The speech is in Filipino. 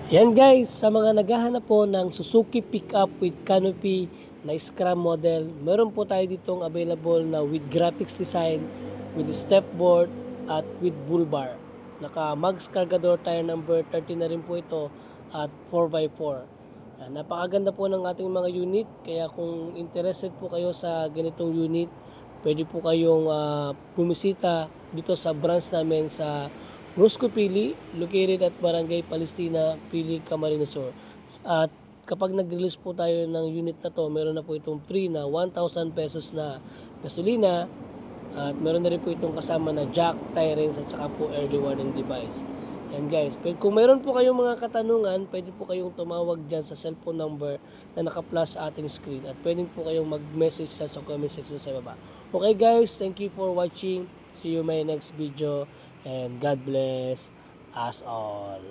Yan guys, sa mga naghahanap po ng Suzuki pickup with canopy na Scram model, meron po tayo ditong available na with graphics design, with step board, at with bull bar. Naka mags cargador tire number 30 na rin po ito at 4x4. Yan, napakaganda po ng ating mga unit, kaya kung interested po kayo sa ganitong unit, pwede po kayong bumisita dito sa branch namin sa Rosco Pili, located at Barangay Palestina, Pili, Camarines Sur. At kapag nag-release po tayo ng unit na to, meron na po itong free na 1,000 pesos na gasolina. At meron na rin po itong kasama na jack, tie rings at saka po early warning device. Yan guys, kung meron po kayong mga katanungan, pwede po kayong tumawag dyan sa cellphone number na naka-flash sa ating screen. At pwede po kayong mag-message sa comment section sa baba. Okay guys, thank you for watching. See you in my next video. And God bless us all.